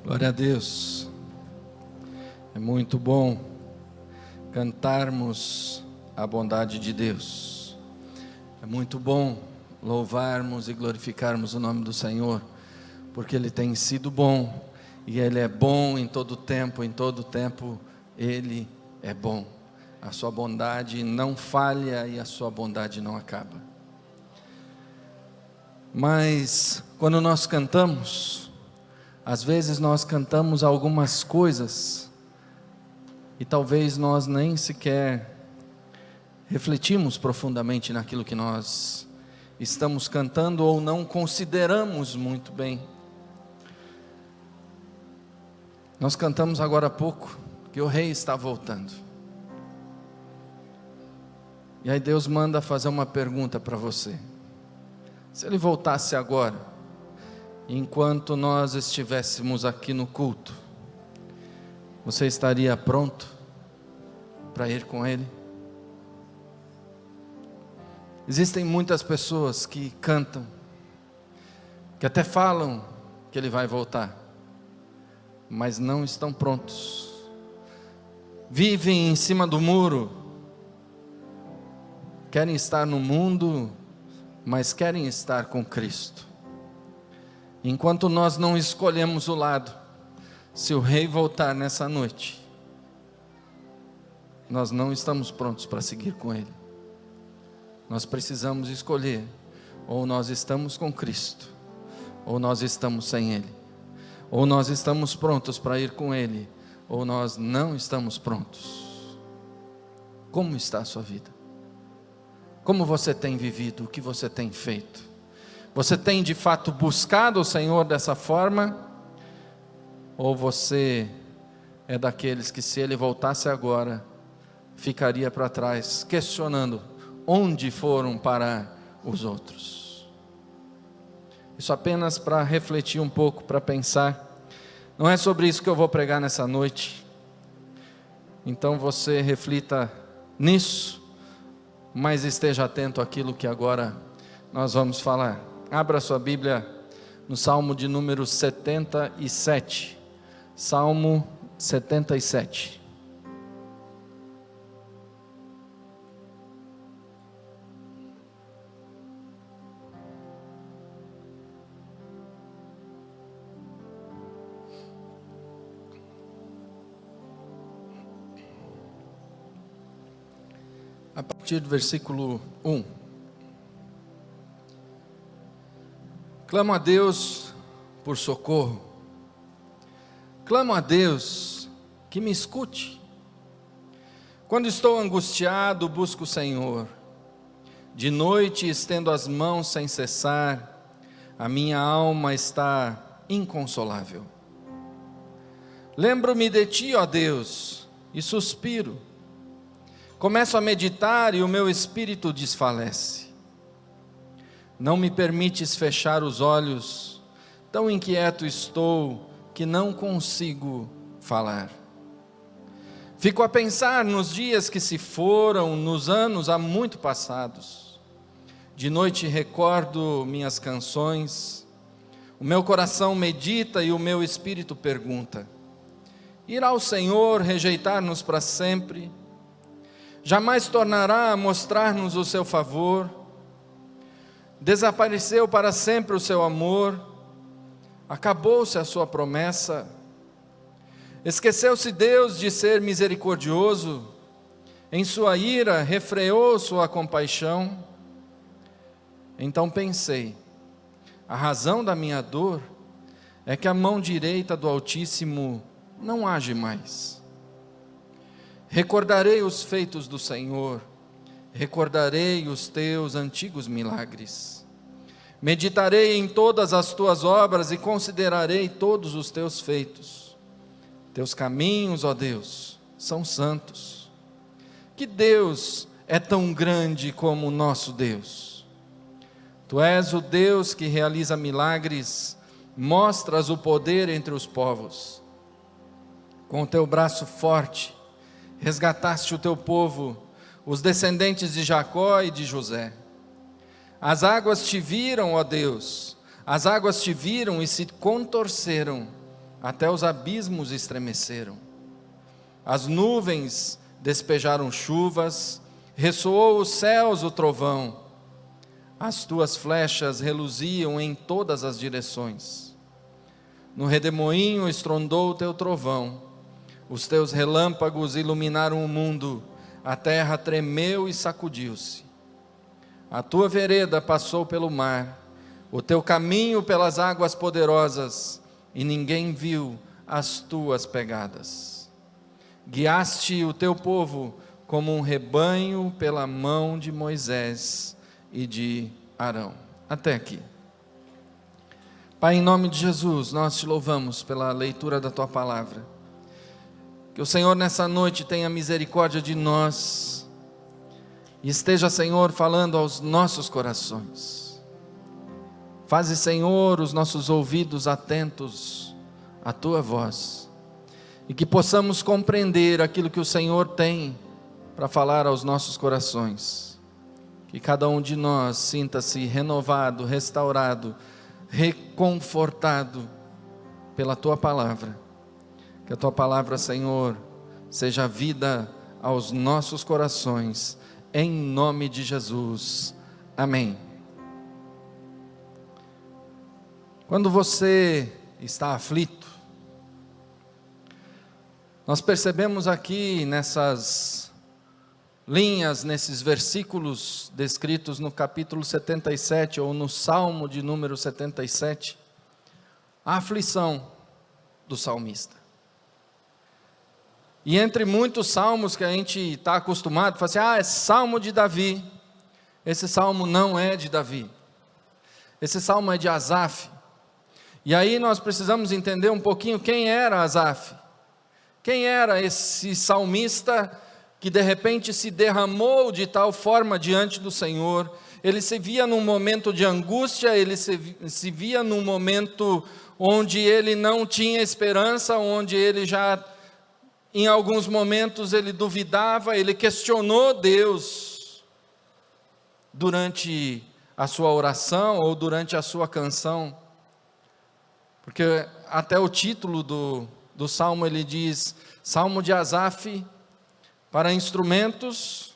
Glória a Deus. É muito bom cantarmos a bondade de Deus. É muito bom louvarmos e glorificarmos o nome do Senhor, porque Ele tem sido bom, e Ele é bom em todo tempo Ele é bom. A sua bondade não falha e a sua bondade não acaba. Mas quando nós cantamos, às vezes nós cantamos algumas coisas e talvez nós nem sequer refletimos profundamente naquilo que nós estamos cantando ou não consideramos muito bem. Nós cantamos agora há pouco que o rei está voltando. E aí Deus manda fazer uma pergunta para você. Se Ele voltasse agora, enquanto nós estivéssemos aqui no culto, você estaria pronto para ir com Ele? Existem muitas pessoas que cantam, que até falam que Ele vai voltar, mas não estão prontos. Vivem em cima do muro, querem estar no mundo, mas querem estar com Cristo. Enquanto nós não escolhemos o lado, se o rei voltar nessa noite, nós não estamos prontos para seguir com Ele. Nós precisamos escolher: ou nós estamos com Cristo, ou nós estamos sem Ele. Ou nós estamos prontos para ir com Ele, ou nós não estamos prontos. Como está a sua vida? Como você tem vivido? O que você tem feito? Você tem de fato buscado o Senhor dessa forma? Ou você é daqueles que, se Ele voltasse agora, ficaria para trás, questionando onde foram parar os outros? Isso apenas para refletir um pouco, para pensar. Não é sobre isso que eu vou pregar nessa noite. Então você reflita nisso, mas esteja atento àquilo que agora nós vamos falar. Abra sua Bíblia no Salmo de número 77. Salmo 77. A partir do versículo 1. Clamo a Deus por socorro. Clamo a Deus que me escute. Quando estou angustiado, busco o Senhor. De noite estendo as mãos sem cessar, a minha alma está inconsolável. Lembro-me de Ti, ó Deus, e suspiro. Começo a meditar e o meu espírito desfalece. Não me permites fechar os olhos, tão inquieto estou que não consigo falar. Fico a pensar nos dias que se foram, nos anos há muito passados. De noite recordo minhas canções, o meu coração medita e o meu espírito pergunta: irá o Senhor rejeitar-nos para sempre? Jamais tornará a mostrar-nos o seu favor? Desapareceu para sempre o seu amor? Acabou-se a sua promessa? Esqueceu-se Deus de ser misericordioso? Em sua ira refreou sua compaixão? Então pensei: a razão da minha dor é que a mão direita do Altíssimo não age mais. Recordarei os feitos do Senhor, recordarei os teus antigos milagres. Meditarei em todas as tuas obras e considerarei todos os teus feitos. Teus caminhos, ó Deus, são santos. Que Deus é tão grande como o nosso Deus? Tu és o Deus que realiza milagres, mostras o poder entre os povos. Com o teu braço forte, resgataste o teu povo, os descendentes de Jacó e de José. As águas te viram, ó Deus, as águas te viram e se contorceram, até os abismos estremeceram. As nuvens despejaram chuvas, ressoou os céus o trovão. As tuas flechas reluziam em todas as direções. No redemoinho estrondou o teu trovão. Os teus relâmpagos iluminaram o mundo. A terra tremeu e sacudiu-se. A tua vereda passou pelo mar, o teu caminho pelas águas poderosas, e ninguém viu as tuas pegadas. Guiaste o teu povo como um rebanho pela mão de Moisés e de Arão. Até aqui. Pai, em nome de Jesus, nós te louvamos pela leitura da tua palavra. Que o Senhor nessa noite tenha misericórdia de nós e esteja, Senhor, falando aos nossos corações. Faze, Senhor, os nossos ouvidos atentos à tua voz e que possamos compreender aquilo que o Senhor tem para falar aos nossos corações. Que cada um de nós sinta-se renovado, restaurado, reconfortado pela tua palavra. Que a tua palavra, Senhor, seja vida aos nossos corações, em nome de Jesus. Amém. Quando você está aflito, nós percebemos aqui nessas linhas, nesses versículos descritos no capítulo 77, ou no Salmo de número 77, a aflição do salmista. E entre muitos salmos que a gente está acostumado, fala assim, é salmo de Davi. Esse salmo não é de Davi. Esse salmo é de Asaf. E aí nós precisamos entender um pouquinho quem era Asaf. Quem era esse salmista que de repente se derramou de tal forma diante do Senhor? Ele se via num momento de angústia, ele se via num momento onde ele não tinha esperança, onde ele já, em alguns momentos, ele duvidava, ele questionou Deus durante a sua oração ou durante a sua canção. Porque até o título do salmo ele diz, Salmo de Asaf para instrumentos,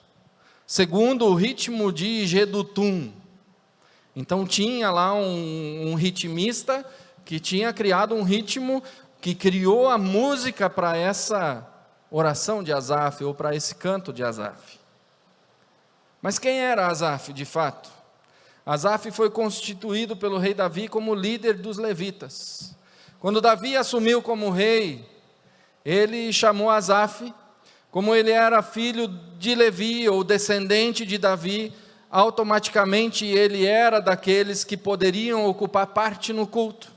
segundo o ritmo de Jedutum. Então tinha lá um ritmista que tinha criado um ritmo, que criou a música para essa oração de Asaf, ou para esse canto de Asaf. Mas quem era Asaf de fato? Asaf foi constituído pelo rei Davi como líder dos levitas. Quando Davi assumiu como rei, ele chamou Asaf, como ele era filho de Levi, ou descendente de Davi, automaticamente ele era daqueles que poderiam ocupar parte no culto.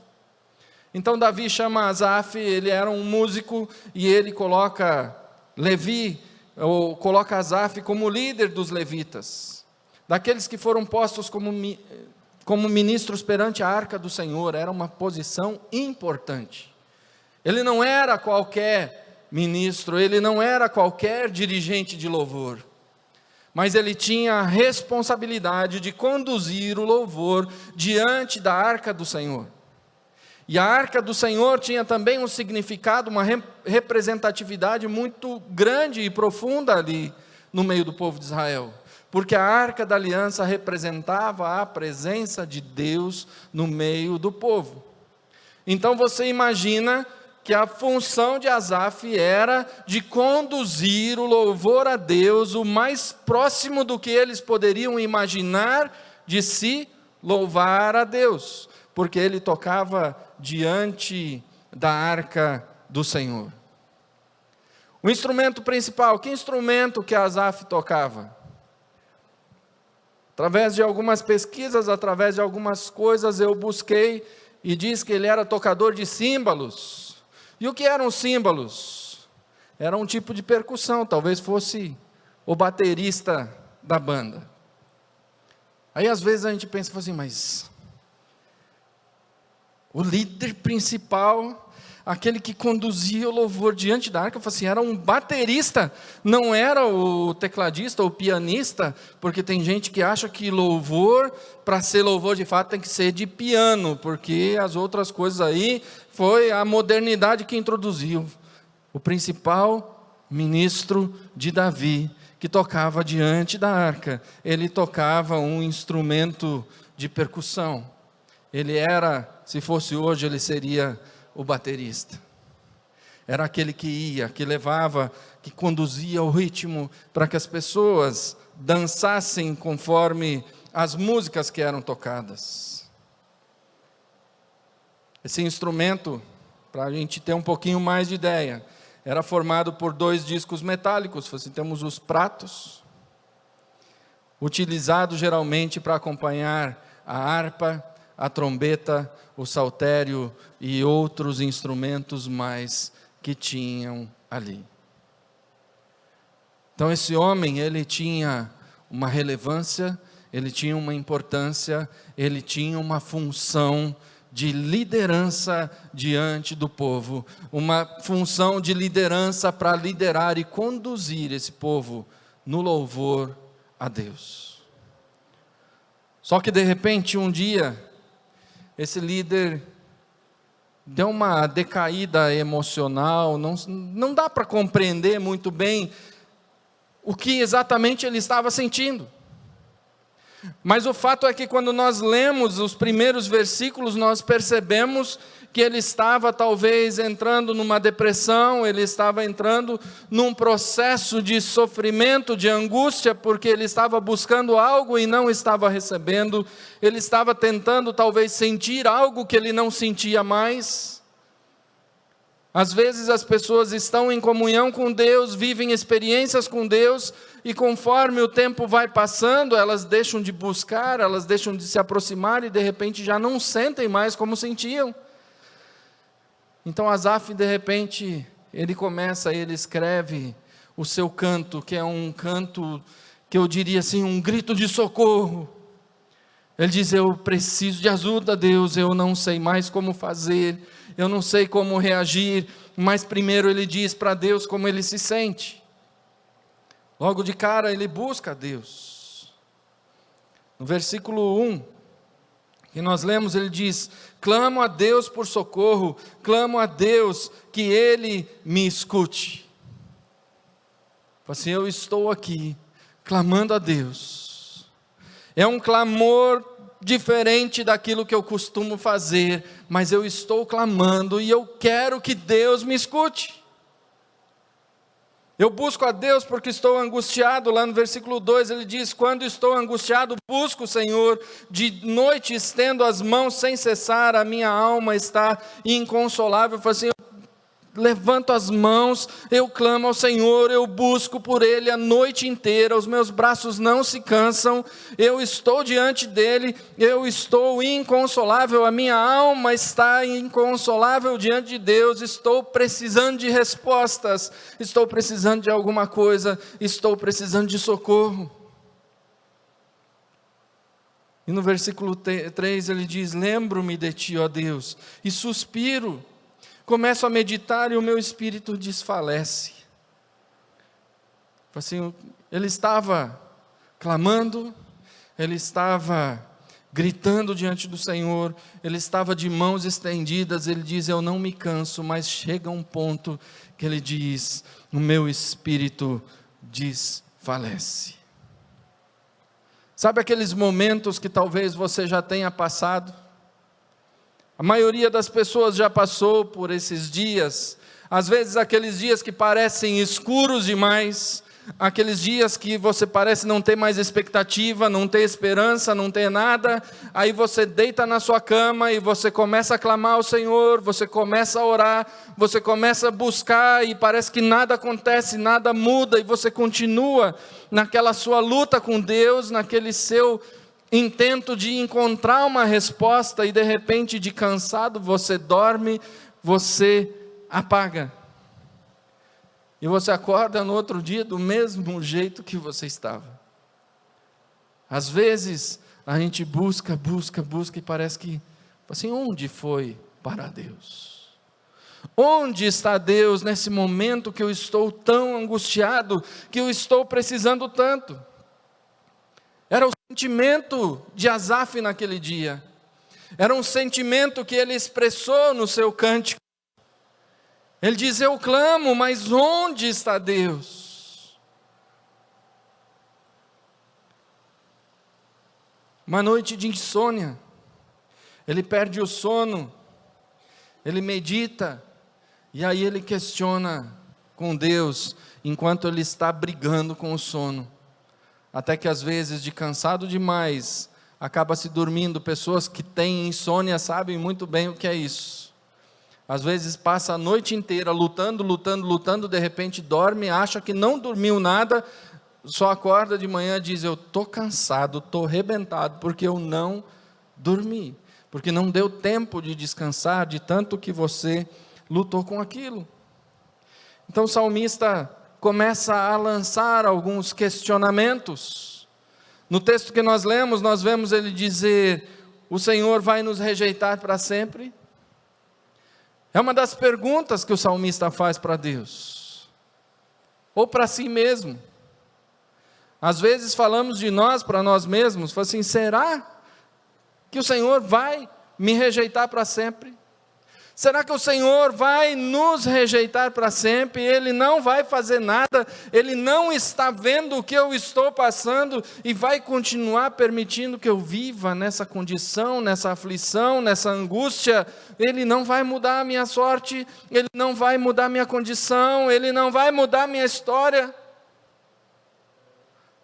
Então Davi chama Asaf, ele era um músico, e ele coloca Levi, ou coloca Asaf como líder dos levitas, daqueles que foram postos como ministros perante a arca do Senhor. Era uma posição importante. Ele não era qualquer ministro, ele não era qualquer dirigente de louvor, mas ele tinha a responsabilidade de conduzir o louvor diante da arca do Senhor. E a arca do Senhor tinha também um significado, uma representatividade muito grande e profunda ali no meio do povo de Israel, porque a arca da aliança representava a presença de Deus no meio do povo. Então você imagina que a função de Asaf era de conduzir o louvor a Deus o mais próximo do que eles poderiam imaginar de se louvar a Deus, porque ele tocava diante da arca do Senhor. O instrumento principal, que instrumento que Asaf tocava? Através de algumas pesquisas, através de algumas coisas eu busquei, e diz que ele era tocador de símbolos. E o que eram os símbolos? Era um tipo de percussão, talvez fosse o baterista da banda. Aí às vezes a gente pensa assim, mas o líder principal, aquele que conduzia o louvor diante da arca, assim, era um baterista, não era o tecladista ou pianista, porque tem gente que acha que louvor, para ser louvor de fato, tem que ser de piano, porque as outras coisas aí foi a modernidade que introduziu o principal ministro de Davi, que tocava diante da arca. Ele tocava um instrumento de percussão. Ele era, se fosse hoje, ele seria o baterista. Era aquele que ia, que levava, que conduzia o ritmo para que as pessoas dançassem conforme as músicas que eram tocadas. Esse instrumento, para a gente ter um pouquinho mais de ideia, era formado por 2 discos metálicos. Assim, temos os pratos, utilizados geralmente para acompanhar a harpa, a trombeta, o saltério e outros instrumentos mais que tinham ali. Então esse homem, ele tinha uma relevância, ele tinha uma importância, ele tinha uma função de liderança diante do povo, uma função de liderança para liderar e conduzir esse povo no louvor a Deus. Só que de repente um dia, esse líder deu uma decaída emocional, não dá para compreender muito bem o que exatamente ele estava sentindo. Mas o fato é que quando nós lemos os primeiros versículos, nós percebemos que ele estava talvez entrando numa depressão, ele estava entrando num processo de sofrimento, de angústia, porque ele estava buscando algo e não estava recebendo, ele estava tentando talvez sentir algo que ele não sentia mais. Às vezes as pessoas estão em comunhão com Deus, vivem experiências com Deus, e conforme o tempo vai passando, elas deixam de buscar, elas deixam de se aproximar, e de repente já não sentem mais como sentiam. Então Asaf, de repente, ele escreve o seu canto, que é um canto, que eu diria assim, um grito de socorro. Ele diz: eu preciso de ajuda, Deus, eu não sei mais como fazer, eu não sei como reagir, mas primeiro ele diz para Deus como ele se sente. Logo de cara ele busca a Deus. No versículo 1, que nós lemos, ele diz: clamo a Deus por socorro, clamo a Deus que Ele me escute. Assim, eu estou aqui, clamando a Deus. É um clamor diferente daquilo que eu costumo fazer, mas eu estou clamando e eu quero que Deus me escute. Eu busco a Deus porque estou angustiado. Lá no versículo 2 ele diz: quando estou angustiado, busco o Senhor, de noite estendo as mãos sem cessar, a minha alma está inconsolável. Eu falo assim, eu levanto as mãos, eu clamo ao Senhor, eu busco por Ele a noite inteira, os meus braços não se cansam, eu estou diante dEle, eu estou inconsolável, a minha alma está inconsolável diante de Deus, estou precisando de respostas, estou precisando de alguma coisa, estou precisando de socorro. E no versículo 3 ele diz: lembro-me de Ti, ó Deus, e suspiro. Começo a meditar e o meu espírito desfalece. Assim, ele estava clamando, ele estava gritando diante do Senhor, ele estava de mãos estendidas, ele diz: eu não me canso, mas chega um ponto que ele diz: o meu espírito desfalece. Sabe aqueles momentos que talvez você já tenha passado? A maioria das pessoas já passou por esses dias, às vezes aqueles dias que parecem escuros demais, aqueles dias que você parece não ter mais expectativa, não ter esperança, não ter nada, aí você deita na sua cama e você começa a clamar ao Senhor, você começa a orar, você começa a buscar e parece que nada acontece, nada muda, e você continua naquela sua luta com Deus, naquele seu intento de encontrar uma resposta, e de repente, de cansado, você dorme, você apaga. E você acorda no outro dia do mesmo jeito que você estava. Às vezes, a gente busca e parece que, assim, onde foi parar Deus? Onde está Deus nesse momento que eu estou tão angustiado, que eu estou precisando tanto? Era o sentimento de Asaf naquele dia. Era um sentimento que ele expressou no seu cântico. Ele diz: eu clamo, mas onde está Deus? Uma noite de insônia, ele perde o sono, ele medita, e aí ele questiona com Deus, enquanto ele está brigando com o sono. Até que às vezes, de cansado demais, acaba se dormindo. Pessoas que têm insônia sabem muito bem o que é isso. Às vezes passa a noite inteira lutando, de repente dorme, acha que não dormiu nada, só acorda de manhã e diz: eu estou cansado, estou arrebentado, porque eu não dormi, porque não deu tempo de descansar, de tanto que você lutou com aquilo. Então o salmista começa a lançar alguns questionamentos. No texto que nós lemos, nós vemos ele dizer: o Senhor vai nos rejeitar para sempre? É uma das perguntas que o salmista faz para Deus, ou para si mesmo. Às vezes falamos de nós para nós mesmos, falamos assim: será que o Senhor vai me rejeitar para sempre? Será que o Senhor vai nos rejeitar para sempre? Ele não vai fazer nada, Ele não está vendo o que eu estou passando e vai continuar permitindo que eu viva nessa condição, nessa aflição, nessa angústia. Ele não vai mudar a minha sorte, Ele não vai mudar a minha condição, Ele não vai mudar a minha história.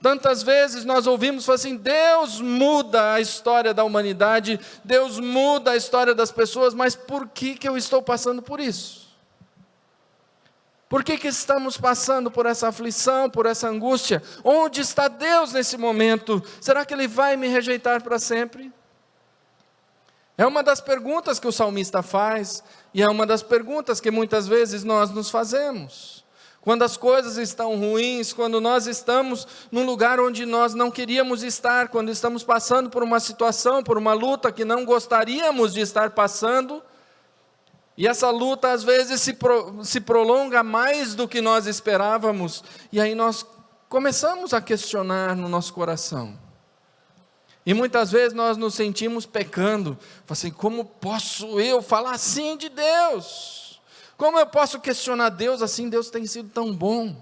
Tantas vezes nós ouvimos falar assim: Deus muda a história da humanidade, Deus muda a história das pessoas, mas por que eu estou passando por isso? Por que estamos passando por essa aflição, por essa angústia? Onde está Deus nesse momento? Será que Ele vai me rejeitar para sempre? É uma das perguntas que o salmista faz, e é uma das perguntas que muitas vezes nós nos fazemos. Quando as coisas estão ruins, quando nós estamos num lugar onde nós não queríamos estar, quando estamos passando por uma situação, por uma luta que não gostaríamos de estar passando, e essa luta às vezes se prolonga mais do que nós esperávamos, e aí nós começamos a questionar no nosso coração. E muitas vezes nós nos sentimos pecando, assim: como posso eu falar assim de Deus? Como eu posso questionar Deus assim? Deus tem sido tão bom.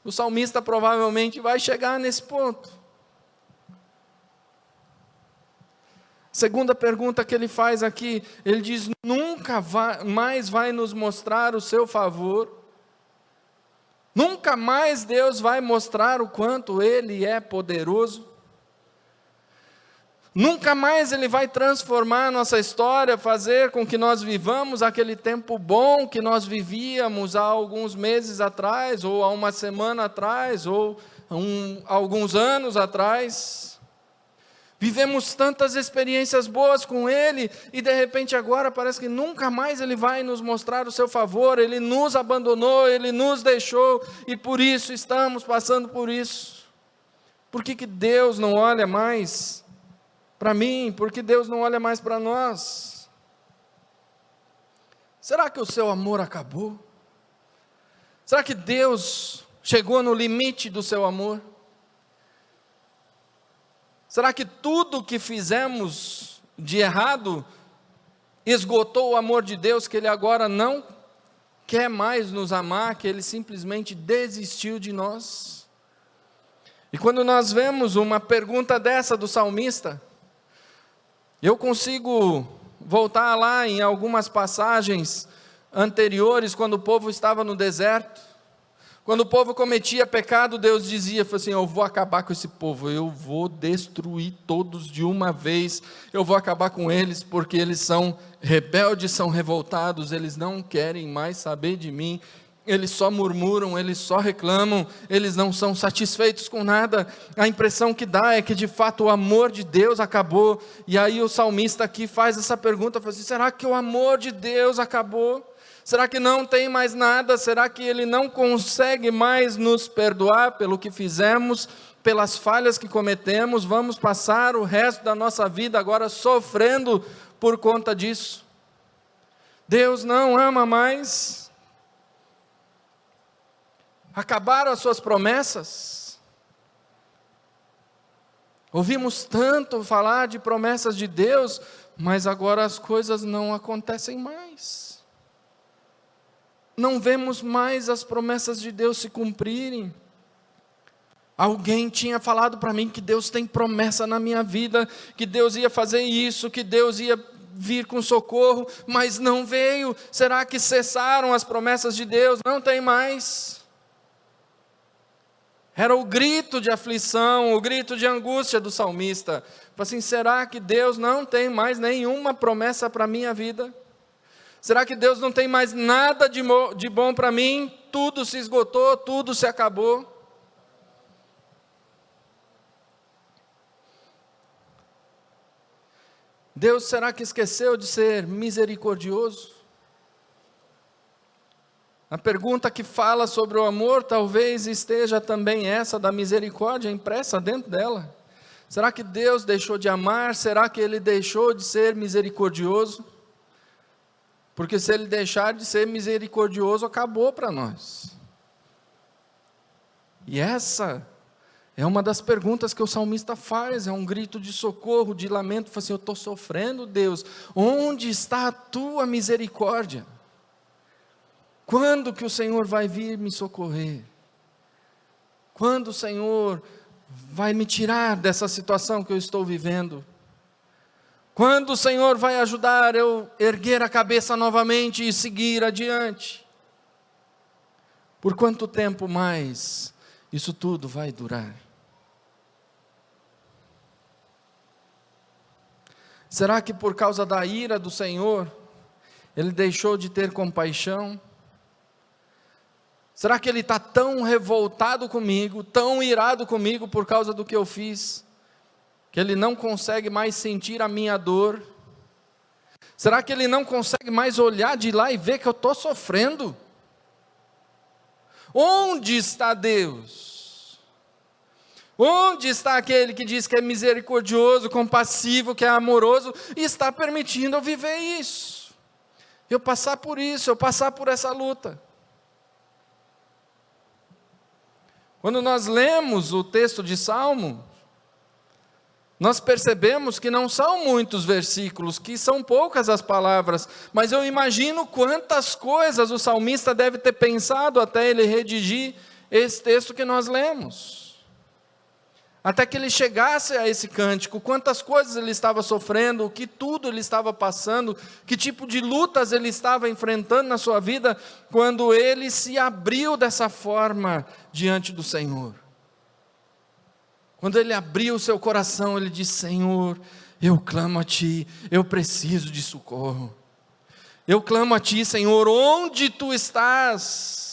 O salmista provavelmente vai chegar nesse ponto. Segunda pergunta que ele faz aqui, ele diz: nunca mais vai nos mostrar o seu favor? Nunca mais Deus vai mostrar o quanto Ele é poderoso? Nunca mais Ele vai transformar a nossa história, fazer com que nós vivamos aquele tempo bom que nós vivíamos há alguns meses atrás, ou há uma semana atrás, ou alguns anos atrás. Vivemos tantas experiências boas com Ele, e de repente agora parece que nunca mais Ele vai nos mostrar o seu favor. Ele nos abandonou, Ele nos deixou, e por isso estamos passando por isso. Por que Deus não olha mais para mim? Por que Deus não olha mais para nós? Será que o seu amor acabou? Será que Deus chegou no limite do seu amor? Será que tudo que fizemos de errado esgotou o amor de Deus, que Ele agora não quer mais nos amar, que Ele simplesmente desistiu de nós? E quando nós vemos uma pergunta dessa do salmista, eu consigo voltar lá em algumas passagens anteriores, quando o povo estava no deserto. Quando o povo cometia pecado, Deus dizia assim: eu vou acabar com esse povo, eu vou destruir todos de uma vez, eu vou acabar com eles, porque eles são rebeldes, são revoltados, eles não querem mais saber de mim, eles só murmuram, eles só reclamam, eles não são satisfeitos com nada. A impressão que dá é que de fato o amor de Deus acabou. E aí o salmista aqui faz essa pergunta, fala assim: será que o amor de Deus acabou? Será que não tem mais nada? Será que Ele não consegue mais nos perdoar pelo que fizemos, pelas falhas que cometemos? Vamos passar o resto da nossa vida agora sofrendo por conta disso? Deus não ama mais? Acabaram as suas promessas? Ouvimos tanto falar de promessas de Deus, mas agora as coisas não acontecem mais. Não vemos mais as promessas de Deus se cumprirem. Alguém tinha falado para mim que Deus tem promessa na minha vida, que Deus ia fazer isso, que Deus ia vir com socorro, mas não veio. Será que cessaram as promessas de Deus? Não tem mais. Era o grito de aflição, o grito de angústia do salmista. Assim, será que Deus não tem mais nenhuma promessa para a minha vida? Será que Deus não tem mais nada de bom para mim? Tudo se esgotou, tudo se acabou. Deus, será que esqueceu de ser misericordioso? A pergunta que fala sobre o amor, talvez esteja também essa da misericórdia impressa dentro dela. Será que Deus deixou de amar? Será que Ele deixou de ser misericordioso? Porque se Ele deixar de ser misericordioso, acabou para nós. E essa é uma das perguntas que o salmista faz, é um grito de socorro, de lamento, fala assim, eu estou sofrendo, Deus, onde está a tua misericórdia? Quando que o Senhor vai vir me socorrer? Quando o Senhor vai me tirar dessa situação que eu estou vivendo? Quando o Senhor vai ajudar eu erguer a cabeça novamente e seguir adiante? Por quanto tempo mais isso tudo vai durar? Será que por causa da ira do Senhor, Ele deixou de ter compaixão? Será que Ele está tão revoltado comigo, tão irado comigo por causa do que eu fiz, que Ele não consegue mais sentir a minha dor? Será que Ele não consegue mais olhar de lá e ver que eu estou sofrendo? Onde está Deus? Onde está aquele que diz que é misericordioso, compassivo, que é amoroso, e está permitindo eu viver isso? Eu passar por isso, eu passar por essa luta. Quando nós lemos o texto de Salmo, nós percebemos que não são muitos versículos, que são poucas as palavras, mas eu imagino quantas coisas o salmista deve ter pensado até ele redigir esse texto que nós lemos. Até que ele chegasse a esse cântico, quantas coisas ele estava sofrendo, o que tudo ele estava passando, que tipo de lutas ele estava enfrentando na sua vida, quando ele se abriu dessa forma diante do Senhor. Quando ele abriu o seu coração, ele disse, Senhor, eu clamo a Ti, eu preciso de socorro. Eu clamo a Ti, Senhor, onde Tu estás?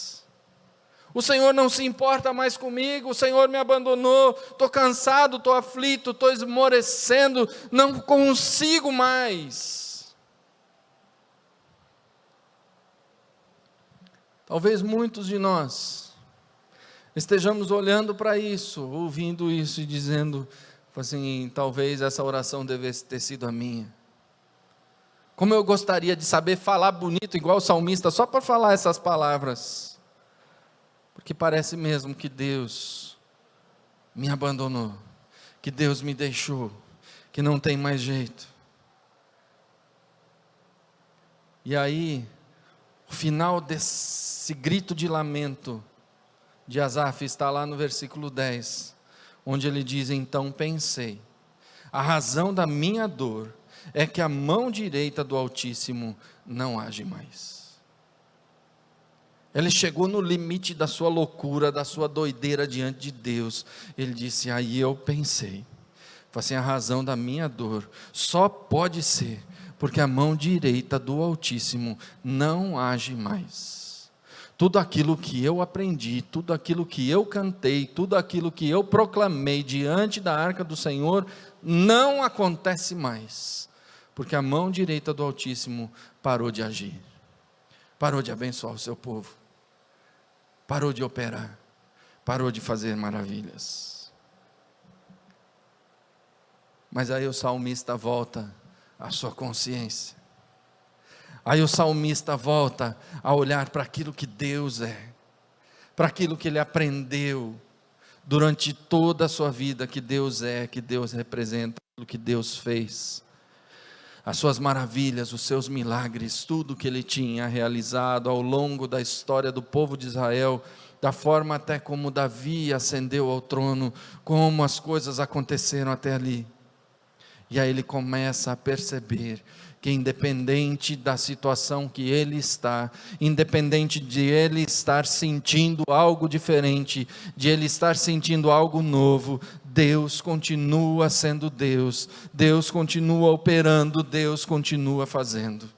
O Senhor não se importa mais comigo, o Senhor me abandonou, estou cansado, estou aflito, estou esmorecendo, não consigo mais. Talvez muitos de nós estejamos olhando para isso, ouvindo isso e dizendo, assim, talvez essa oração devesse ter sido a minha. Como eu gostaria de saber falar bonito, igual o salmista, só para falar essas palavras. Porque parece mesmo que Deus me abandonou, que Deus me deixou, que não tem mais jeito. E aí, o final desse grito de lamento de Asaf está lá no versículo 10, onde ele diz, então pensei, a razão da minha dor é que a mão direita do Altíssimo não age mais. Ele chegou no limite da sua loucura, da sua doideira diante de Deus. Ele disse, aí eu pensei, assim, a razão da minha dor só pode ser porque a mão direita do Altíssimo não age mais. Tudo aquilo que eu aprendi, tudo aquilo que eu cantei, tudo aquilo que eu proclamei diante da arca do Senhor, não acontece mais, porque a mão direita do Altíssimo parou de agir, parou de abençoar o seu povo, parou de operar, parou de fazer maravilhas. Mas aí o salmista volta à sua consciência. Aí o salmista volta a olhar para aquilo que Deus é, para aquilo que ele aprendeu durante toda a sua vida, que Deus é, que Deus representa, aquilo que Deus fez. as suas maravilhas, os seus milagres, tudo que ele tinha realizado ao longo da história do povo de Israel, da forma até como Davi ascendeu ao trono, como as coisas aconteceram até ali. E aí ele começa a perceber que independente da situação que ele está, independente de ele estar sentindo algo diferente, de ele estar sentindo algo novo, Deus continua sendo Deus, Deus continua operando, Deus continua fazendo.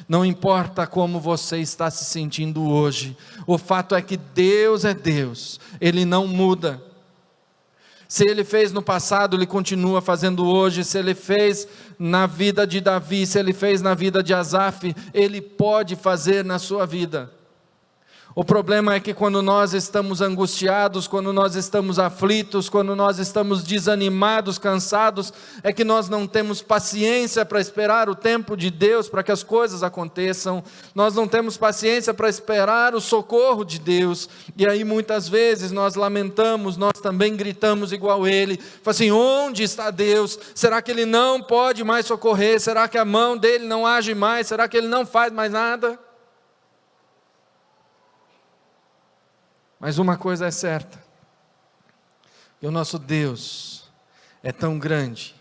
Não importa como você está se sentindo hoje, o fato é que Deus é Deus, Ele não muda. Se Ele fez no passado, Ele continua fazendo hoje. Se Ele fez na vida de Davi, se Ele fez na vida de Asaf, Ele pode fazer na sua vida. O problema é que quando nós estamos angustiados, quando nós estamos aflitos, quando nós estamos desanimados, cansados, é que nós não temos paciência para esperar o tempo de Deus para que as coisas aconteçam. Nós não temos paciência para esperar o socorro de Deus. E aí muitas vezes nós lamentamos, nós também gritamos igual Ele. Fala assim, onde está Deus? Será que Ele não pode mais socorrer? Será que a mão dEle não age mais? Será que Ele não faz mais nada? Mas uma coisa é certa, que o nosso Deus é tão grande,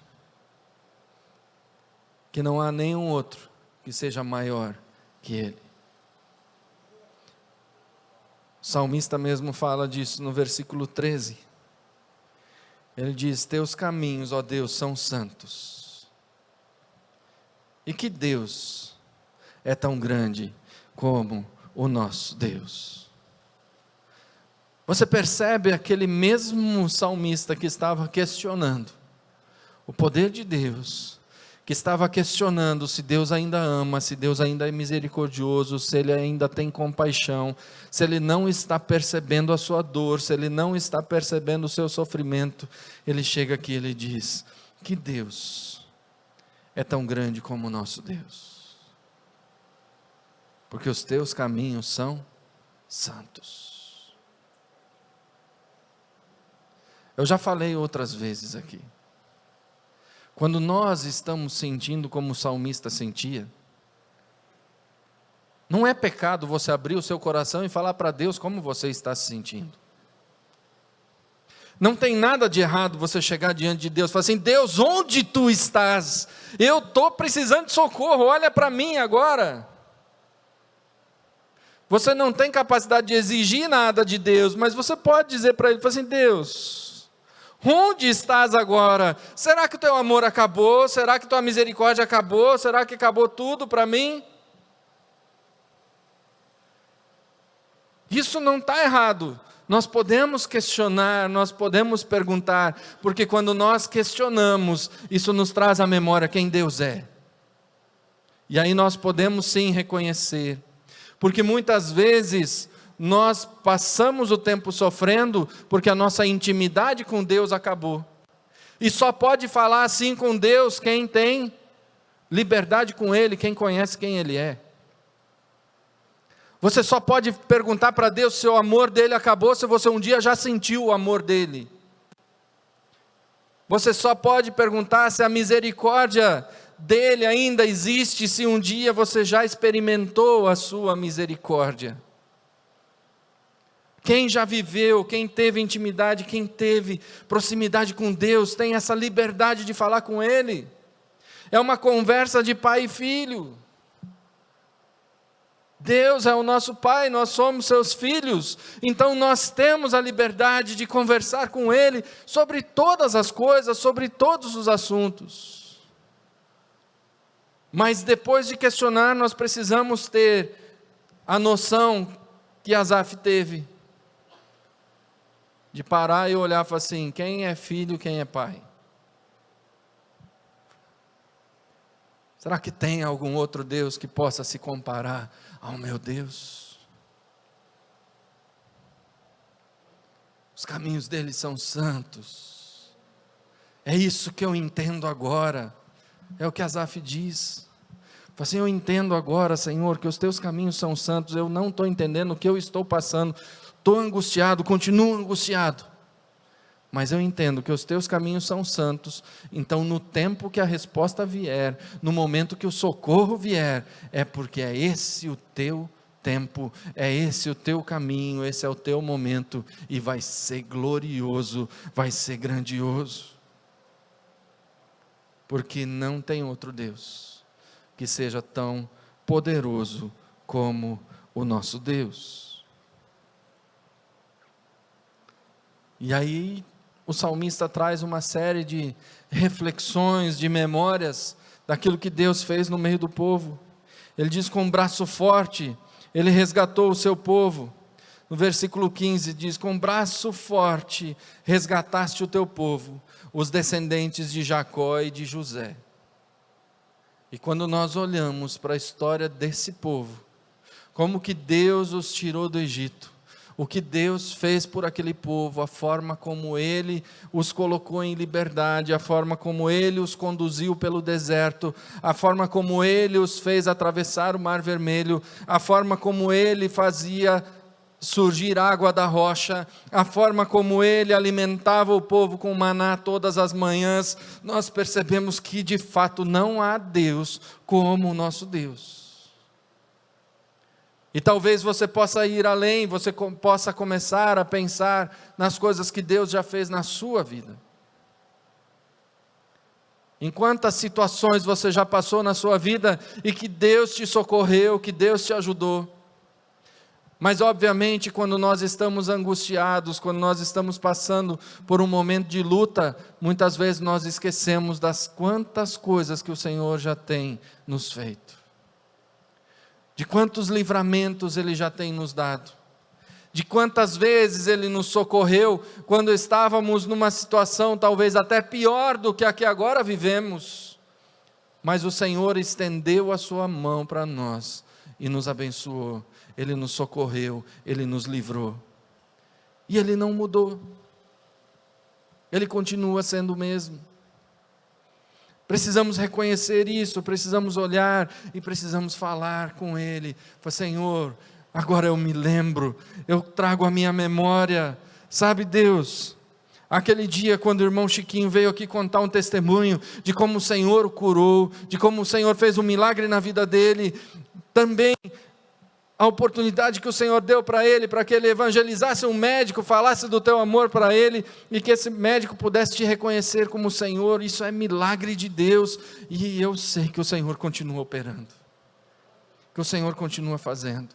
que não há nenhum outro que seja maior que Ele. O salmista mesmo fala disso no versículo 13. Ele diz, teus caminhos, ó Deus, são santos. E que Deus é tão grande como o nosso Deus? Você percebe aquele mesmo salmista que estava questionando o poder de Deus, que estava questionando se Deus ainda ama, se Deus ainda é misericordioso, se Ele ainda tem compaixão, se Ele não está percebendo a sua dor, se Ele não está percebendo o seu sofrimento. Ele chega aqui e ele diz, que Deus é tão grande como o nosso Deus, porque os teus caminhos são santos. Eu já falei outras vezes aqui, quando nós estamos sentindo como o salmista sentia, não é pecado você abrir o seu coração e falar para Deus como você está se sentindo. Não tem nada de errado você chegar diante de Deus e falar assim, Deus, onde tu estás? Eu estou precisando de socorro, olha para mim agora. Você não tem capacidade de exigir nada de Deus, mas você pode dizer para Ele, assim, Deus, onde estás agora? Será que o teu amor acabou? Será que tua misericórdia acabou? Será que acabou tudo para mim? Isso não está errado. Nós podemos questionar, nós podemos perguntar, porque quando nós questionamos, isso nos traz à memória quem Deus é. E aí nós podemos sim reconhecer, porque muitas vezes nós passamos o tempo sofrendo porque a nossa intimidade com Deus acabou. E só pode falar assim com Deus quem tem liberdade com Ele, quem conhece quem Ele é. Você só pode perguntar para Deus se o amor dEle acabou, se você um dia já sentiu o amor dEle. Você só pode perguntar se a misericórdia dEle ainda existe, se um dia você já experimentou a sua misericórdia. Quem já viveu, quem teve intimidade, quem teve proximidade com Deus, tem essa liberdade de falar com Ele. É uma conversa de pai e filho. Deus é o nosso Pai, nós somos seus filhos, então nós temos a liberdade de conversar com Ele sobre todas as coisas, sobre todos os assuntos. Mas depois de questionar, nós precisamos ter a noção que Asaf teve, de parar e olhar e falar assim, quem é filho, quem é pai? Será que tem algum outro Deus que possa se comparar ao meu Deus? Os caminhos dele são santos. É isso que eu entendo agora. É o que Asaf diz. Fala assim, eu entendo agora, Senhor, que os teus caminhos são santos. Eu não estou entendendo o que eu estou passando. Estou angustiado, continuo angustiado. mas eu entendo que os teus caminhos são santos, então no tempo que a resposta vier, no momento que o socorro vier, é porque é esse o teu tempo, é esse o teu caminho, esse é o teu momento, e vai ser glorioso, vai ser grandioso, porque não tem outro Deus que seja tão poderoso como o nosso Deus. E aí o salmista traz uma série de reflexões, de memórias daquilo que Deus fez no meio do povo. Ele diz: com um braço forte Ele resgatou o seu povo. No versículo 15 diz: com um braço forte resgataste o teu povo, os descendentes de Jacó e de José. E quando nós olhamos para a história desse povo, como que Deus os tirou do Egito, o que Deus fez por aquele povo, a forma como Ele os colocou em liberdade, a forma como Ele os conduziu pelo deserto, a forma como Ele os fez atravessar o Mar Vermelho, a forma como Ele fazia surgir água da rocha, a forma como Ele alimentava o povo com maná todas as manhãs, nós percebemos que de fato não há Deus como o nosso Deus. E talvez você possa ir além, você possa começar a pensar nas coisas que Deus já fez na sua vida. Em quantas situações você já passou na sua vida e que Deus te socorreu, que Deus te ajudou. Mas obviamente quando nós estamos angustiados, quando nós estamos passando por um momento de luta, muitas vezes nós esquecemos das quantas coisas que o Senhor já tem nos feito. De quantos livramentos Ele já tem nos dado, de quantas vezes Ele nos socorreu, quando estávamos numa situação talvez até pior do que a que agora vivemos, mas o Senhor estendeu a sua mão para nós, e nos abençoou, Ele nos socorreu, Ele nos livrou, e Ele não mudou, Ele continua sendo o mesmo. Precisamos reconhecer isso, precisamos olhar e precisamos falar com Ele. Falar: Senhor, agora eu me lembro, eu trago a minha memória, sabe Deus, aquele dia quando o irmão Chiquinho veio aqui contar um testemunho de como o Senhor o curou, de como o Senhor fez um milagre na vida dele, também a oportunidade que o Senhor deu para que ele evangelizasse um médico, falasse do teu amor para ele, e que esse médico pudesse te reconhecer como Senhor. Isso é milagre de Deus, e eu sei que o Senhor continua operando, que o Senhor continua fazendo.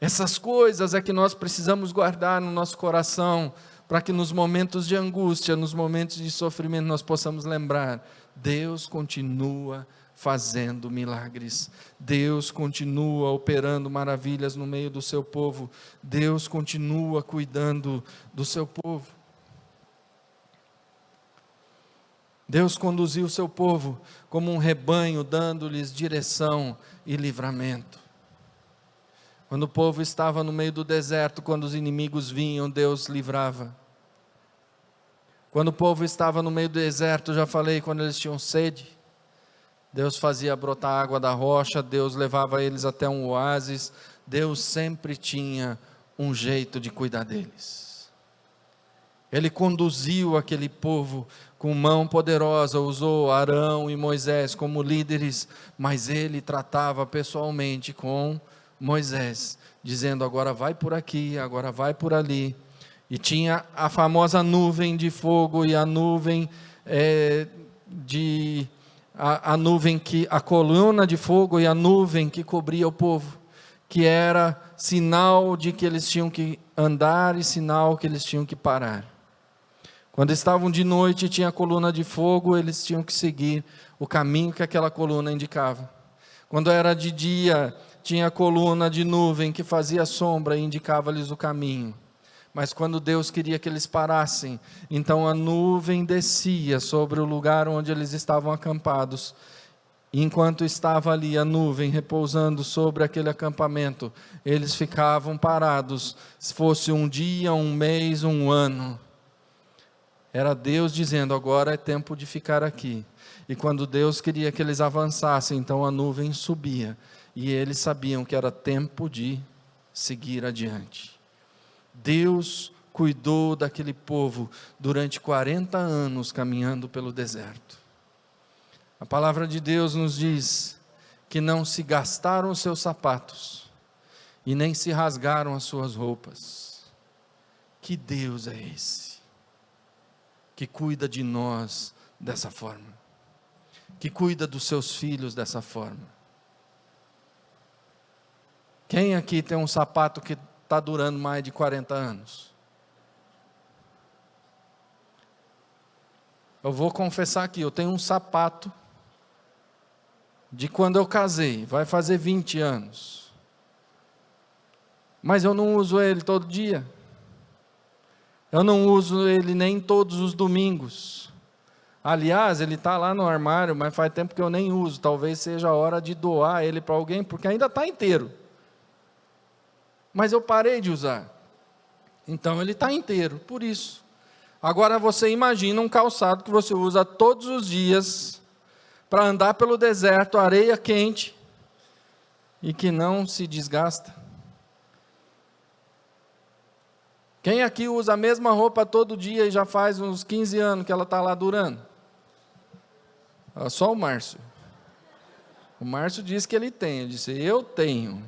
Essas coisas é que nós precisamos guardar no nosso coração, para que nos momentos de angústia, nos momentos de sofrimento, nós possamos lembrar: Deus continua fazendo milagres, Deus continua operando maravilhas no meio do seu povo, Deus continua cuidando do seu povo. Deus conduziu o seu povo como um rebanho, dando-lhes direção e livramento. Quando o povo estava no meio do deserto, quando os inimigos vinham, Deus livrava. Quando o povo estava no meio do deserto, já falei, quando eles tinham sede, Deus fazia brotar água da rocha, Deus levava eles até um oásis, Deus sempre tinha um jeito de cuidar deles. Ele conduziu aquele povo com mão poderosa, usou Arão e Moisés como líderes, mas Ele tratava pessoalmente com Moisés, dizendo: agora vai por aqui, agora vai por ali. E tinha a famosa nuvem de fogo e a nuvem a coluna de fogo e a nuvem que cobria o povo, que era sinal de que eles tinham que andar e sinal que eles tinham que parar. Quando estavam de noite e tinha a coluna de fogo, eles tinham que seguir o caminho que aquela coluna indicava. Quando era de dia, tinha a coluna de nuvem que fazia sombra e indicava-lhes o caminho. Mas quando Deus queria que eles parassem, então a nuvem descia sobre o lugar onde eles estavam acampados. E enquanto estava ali a nuvem repousando sobre aquele acampamento, eles ficavam parados, se fosse um dia, um mês, um ano. Era Deus dizendo: agora é tempo de ficar aqui. E quando Deus queria que eles avançassem, então a nuvem subia. E eles sabiam que era tempo de seguir adiante. Deus cuidou daquele povo durante 40 anos caminhando pelo deserto. A palavra de Deus nos diz que não se gastaram os seus sapatos e nem se rasgaram as suas roupas. Que Deus é esse? Que cuida de nós dessa forma, que cuida dos seus filhos dessa forma. Quem aqui tem um sapato que está durando mais de 40 anos? Eu vou confessar aqui, eu tenho um sapato de quando eu casei, vai fazer 20 anos. Mas eu não uso ele todo dia. Eu não uso ele nem todos os domingos. Aliás, ele está lá no armário, mas faz tempo que eu nem uso. Talvez seja a hora de doar ele para alguém, porque ainda está inteiro. Mas eu parei de usar. Então ele está inteiro, por isso. Agora você imagina um calçado que você usa todos os dias para andar pelo deserto, areia quente, e que não se desgasta. Quem aqui usa a mesma roupa todo dia e já faz uns 15 anos que ela está lá durando? Só o Márcio. O Márcio disse que ele tem, eu disse, eu tenho.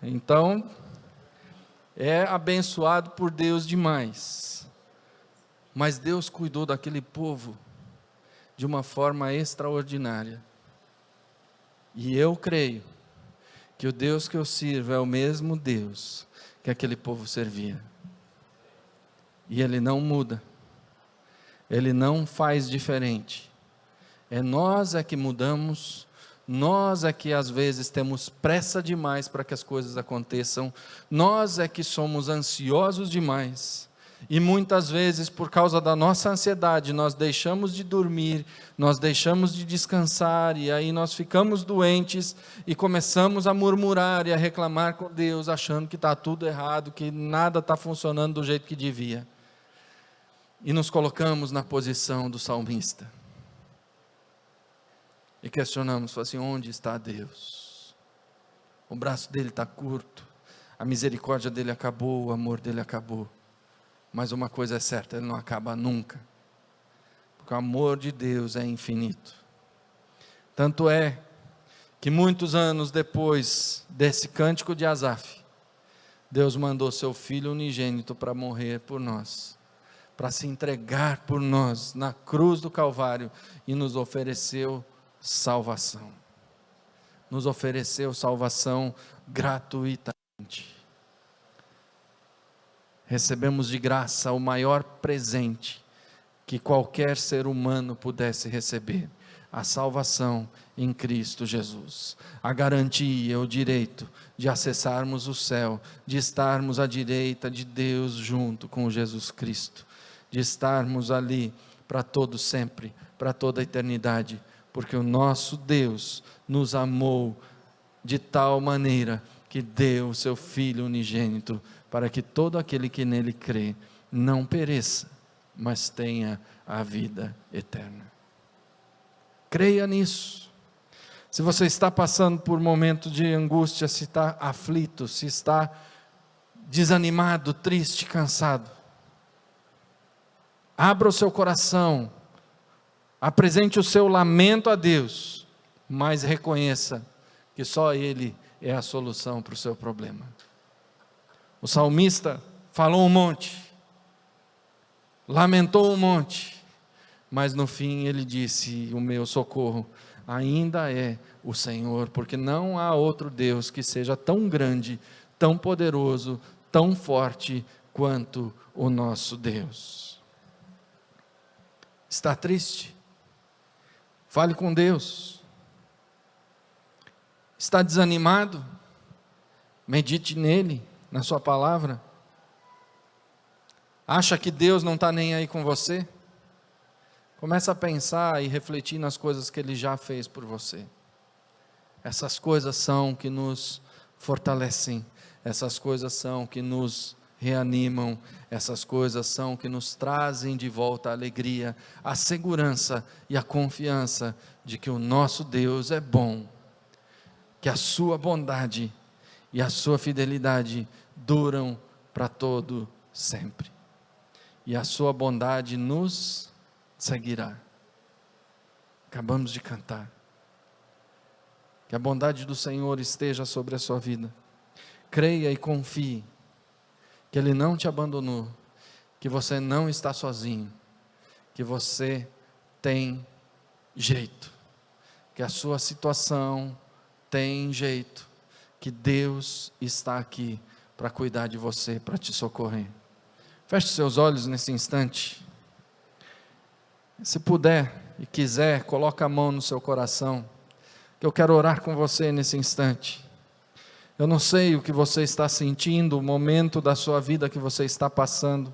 Então, é abençoado por Deus demais. Mas Deus cuidou daquele povo de uma forma extraordinária. E eu creio que o Deus que eu sirvo é o mesmo Deus que aquele povo servia. E Ele não muda, Ele não faz diferente. É nós é que mudamos, nós é que às vezes temos pressa demais para que as coisas aconteçam, nós é que somos ansiosos demais, e muitas vezes por causa da nossa ansiedade, nós deixamos de dormir, nós deixamos de descansar, e aí nós ficamos doentes, e começamos a murmurar e a reclamar com Deus, achando que está tudo errado, que nada está funcionando do jeito que devia. E nos colocamos na posição do salmista. E questionamos, assim, onde está Deus? O braço dele está curto, a misericórdia dele acabou, o amor dele acabou. Mas uma coisa é certa, ele não acaba nunca. Porque o amor de Deus é infinito. Tanto é que muitos anos depois desse cântico de Asaf, Deus mandou seu Filho unigênito para morrer por nós, para se entregar por nós na cruz do Calvário e nos ofereceu salvação. Nos ofereceu salvação gratuitamente. Recebemos de graça o maior presente que qualquer ser humano pudesse receber: a salvação em Cristo Jesus, a garantia, o direito de acessarmos o céu, de estarmos à direita de Deus junto com Jesus Cristo, de estarmos ali para todo sempre, para toda a eternidade, porque o nosso Deus nos amou de tal maneira que deu o seu Filho unigênito, para que todo aquele que nele crê não pereça, mas tenha a vida eterna. Creia nisso. Se você está passando por momento de angústia, se está aflito, se está desanimado, triste, cansado, abra o seu coração, apresente o seu lamento a Deus, mas reconheça que só Ele é a solução para o seu problema. O salmista falou um monte, lamentou um monte, mas no fim ele disse: o meu socorro ainda é o Senhor, porque não há outro Deus que seja tão grande, tão poderoso, tão forte quanto o nosso Deus. Está triste? Fale com Deus. Está desanimado? Medite nele, na sua palavra. Acha que Deus não está nem aí com você? Começa a pensar e refletir nas coisas que Ele já fez por você. Essas coisas são que nos fortalecem, essas coisas são que nos reanimam, essas coisas são que nos trazem de volta a alegria, a segurança e a confiança de que o nosso Deus é bom, que a sua bondade e a sua fidelidade duram para todo sempre, e a sua bondade nos seguirá. Acabamos de cantar. Que a bondade do Senhor esteja sobre a sua vida. Creia e confie que Ele não te abandonou, que você não está sozinho, que você tem jeito, que a sua situação tem jeito, que Deus está aqui para cuidar de você, para te socorrer. Feche seus olhos nesse instante. Se puder e quiser, coloque a mão no seu coração, que eu quero orar com você nesse instante. Eu não sei o que você está sentindo, o momento da sua vida que você está passando.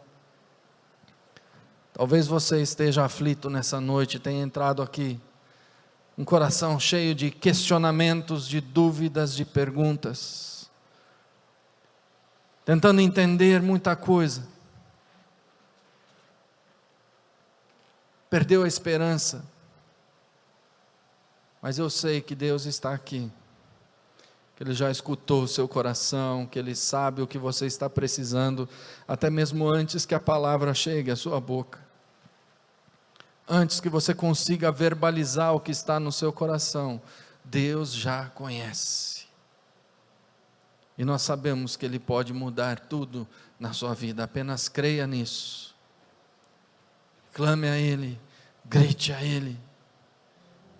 Talvez você esteja aflito nessa noite, tenha entrado aqui, um coração cheio de questionamentos, de dúvidas, de perguntas, tentando entender muita coisa. Perdeu a esperança, mas eu sei que Deus está aqui, que Ele já escutou o seu coração, que Ele sabe o que você está precisando, até mesmo antes que a palavra chegue à sua boca, antes que você consiga verbalizar o que está no seu coração, Deus já conhece, e nós sabemos que Ele pode mudar tudo na sua vida, apenas creia nisso. Clame a Ele, grite a Ele,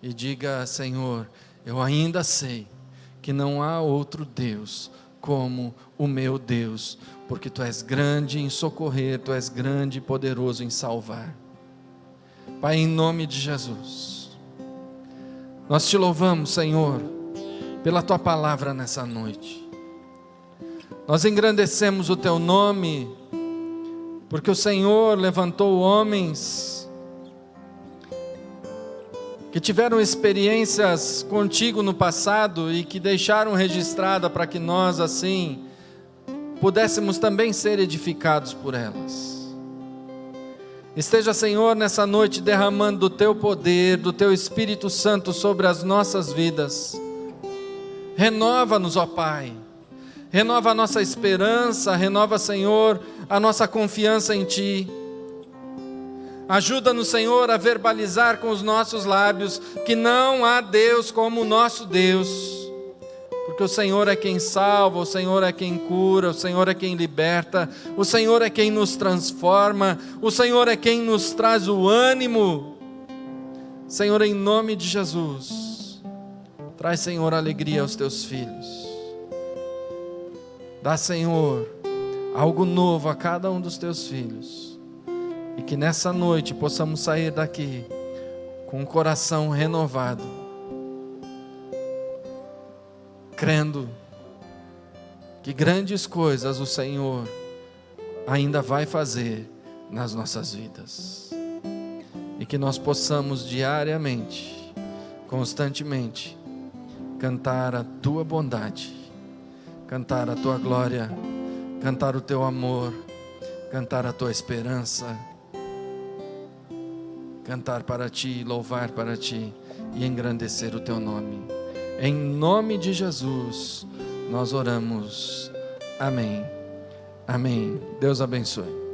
e diga: Senhor, eu ainda sei que não há outro Deus como o meu Deus, porque Tu és grande em socorrer, Tu és grande e poderoso em salvar. Pai, em nome de Jesus, nós Te louvamos, Senhor, pela Tua palavra nessa noite. Nós engrandecemos o Teu nome, porque o Senhor levantou homens que tiveram experiências contigo no passado e que deixaram registrada para que nós assim pudéssemos também ser edificados por elas. Esteja, Senhor, nessa noite derramando do Teu poder, do Teu Espírito Santo sobre as nossas vidas. Renova-nos, ó Pai. Renova a nossa esperança, renova, Senhor, a nossa confiança em Ti. Ajuda-nos, Senhor, a verbalizar com os nossos lábios que não há Deus como o nosso Deus, porque o Senhor é quem salva, o Senhor é quem cura, o Senhor é quem liberta, o Senhor é quem nos transforma, o Senhor é quem nos traz o ânimo. Senhor, em nome de Jesus, traz, Senhor, alegria aos Teus filhos. Dá, Senhor, algo novo a cada um dos Teus filhos, e que nessa noite possamos sair daqui com o coração renovado, crendo que grandes coisas o Senhor ainda vai fazer nas nossas vidas, e que nós possamos diariamente, constantemente, cantar a Tua bondade, cantar a Tua glória, cantar o Teu amor, cantar a Tua esperança, cantar para Ti, louvar para Ti e engrandecer o Teu nome. Em nome de Jesus, nós oramos. Amém. Amém. Deus abençoe.